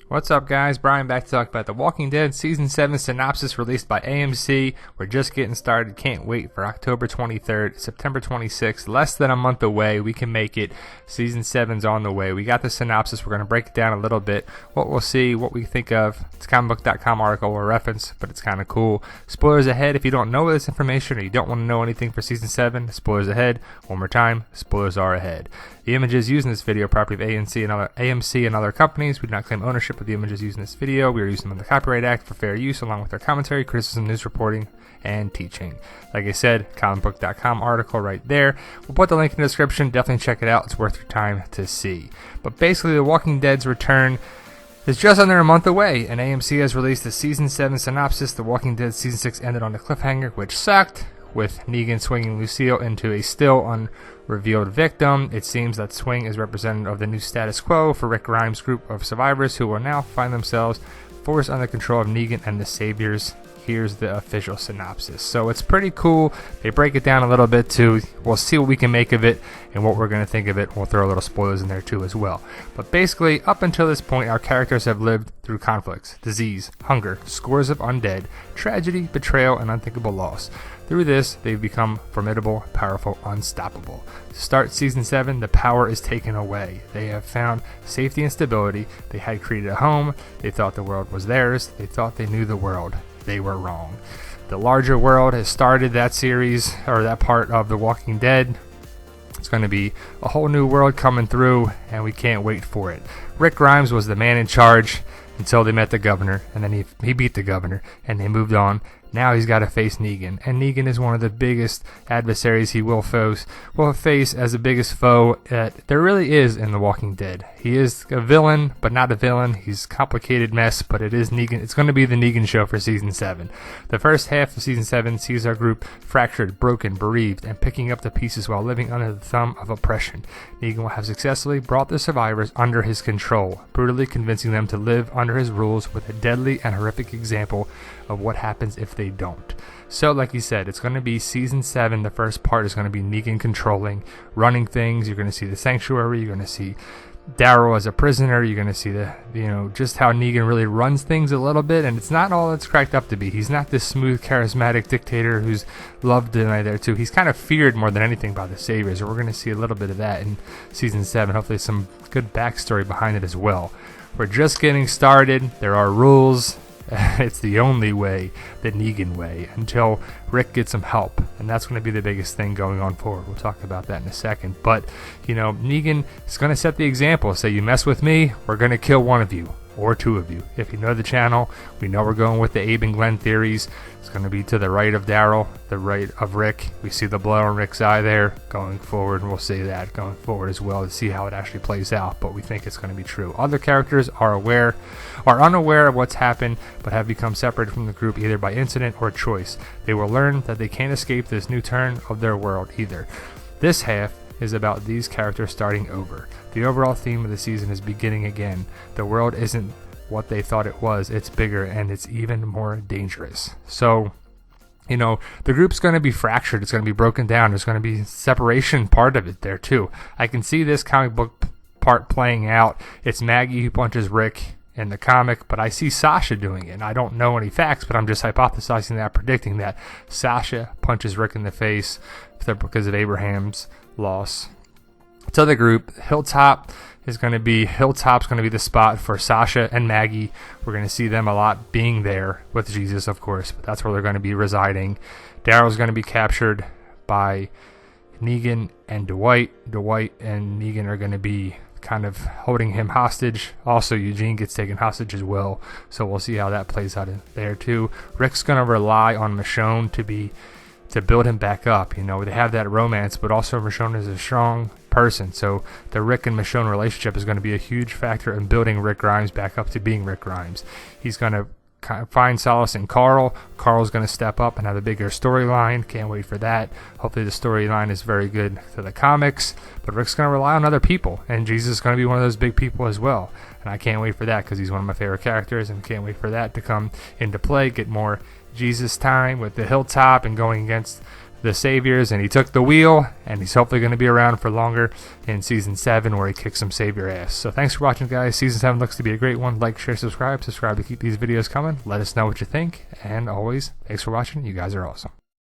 What's up, guys? Brian back to talk about The Walking Dead Season 7 Synopsis released by AMC. We're just getting started. Can't wait for October 23rd, September 26th. Less than a month away. We can make it. Season 7's on the way. We got the synopsis. We're going to break it down a little bit. What we'll see, what we think of. It's a comicbook.com article or reference, but it's kind of cool. Spoilers ahead. If you don't know this information or you don't want to know anything for Season 7, spoilers ahead. One more time, spoilers are ahead. The images used in this video are property of AMC and other companies. We do not claim ownership of the images used in this video. We are using them under the Copyright Act for fair use, along with our commentary, criticism, news reporting, and teaching. Like I said, comicbook.com article right there. We'll put the link in the description. Definitely check it out. It's worth your time to see. But basically, The Walking Dead's return is just under a month away, and AMC has released the Season 7 synopsis. The Walking Dead Season 6 ended on a cliffhanger, which sucked, with Negan swinging Lucille into a still unrevealed victim. It seems that Swing is representative of the new status quo for Rick Grimes' group of survivors who will now find themselves forced under control of Negan and the Saviors. Here's the official synopsis. So it's pretty cool. They break it down a little bit too. We'll see what we can make of it and what we're going to think of it. We'll throw a little spoilers in there too as well. But basically, up until this point, our characters have lived through conflicts, disease, hunger, scores of undead, tragedy, betrayal, and unthinkable loss. Through this, they've become formidable, powerful, unstoppable. To start Season 7, the power is taken away. They have found safety and stability. They had created a home. They thought the world was theirs. They thought they knew the world. They were wrong. The larger world has started that series, or that part of The Walking Dead. It's going to be a whole new world coming through, and we can't wait for it. Rick Grimes was the man in charge until they met the governor, and then he beat the governor, and they moved on. Now he's got to face Negan, and Negan is one of the biggest adversaries he will face as the biggest foe that there really is in The Walking Dead. He is a villain, but not a villain. He's a complicated mess, but it is Negan. It's going to be the Negan show for Season 7. The first half of Season 7 sees our group fractured, broken, bereaved, and picking up the pieces while living under the thumb of oppression. Negan will have successfully brought the survivors under his control, brutally convincing them to live under his rules with a deadly and horrific example of what happens if they don't. So like you said, it's going to be Season 7. The first part is going to be Negan controlling, running things. You're going to see the sanctuary. You're going to see Daryl as a prisoner. You're going to see just how Negan really runs things a little bit, and it's not all it's cracked up to be. He's not this smooth, charismatic dictator who's loved and right there too. He's kind of feared more than anything by the Saviors, and we're going to see a little bit of that in Season 7. Hopefully some good backstory behind it as well. We're just getting started. There are rules. It's the only way, the Negan way, until Rick gets some help. And that's going to be the biggest thing going on forward. We'll talk about that in a second. But, Negan is going to set the example. Say, you mess with me, we're going to kill one of you. Or two of you. If you know the channel, we know we're going with the Abe and Glenn theories. It's going to be to the right of Daryl, the right of Rick. We see the blow in Rick's eye there. Going forward, we'll see that going forward as well to see how it actually plays out. But we think it's going to be true. Other characters are unaware of what's happened, but have become separated from the group either by incident or choice. They will learn that they can't escape this new turn of their world either. This half is about these characters starting over. The overall theme of the season is beginning again. The world isn't what they thought it was. It's bigger, and it's even more dangerous. So, the group's going to be fractured. It's going to be broken down. There's going to be separation part of it there too. I can see this comic book part playing out. It's Maggie who punches Rick in the comic, but I see Sasha doing it. And I don't know any facts, but I'm just hypothesizing that, predicting that Sasha punches Rick in the face because of Abraham's loss to the group. Hilltop's going to be the spot for Sasha and Maggie. We're going to see them a lot being there with Jesus, of course, but that's where they're going to be residing. Daryl's going to be captured by Negan and Dwight. Dwight and Negan are going to be kind of holding him hostage. Also, Eugene gets taken hostage as well, so we'll see how that plays out there too. Rick's going to rely on Michonne to build him back up. They have that romance, but also Michonne is a strong person. So the Rick and Michonne relationship is going to be a huge factor in building Rick Grimes back up to being Rick Grimes. He's going to find solace in Carl. Carl's going to step up and have a bigger storyline. Can't wait for that. Hopefully the storyline is very good to the comics. But Rick's going to rely on other people, and Jesus is going to be one of those big people as well. And I can't wait for that because he's one of my favorite characters, and can't wait for that to come into play. Get more Jesus time with the Hilltop and going against the saviors, and he took the wheel, and he's hopefully going to be around for longer in season 7 where he kicks some savior ass. So thanks for watching, guys. Season 7 looks to be a great one. Like, share, subscribe to keep these videos coming. Let us know what you think, and always, thanks for watching. You guys are awesome.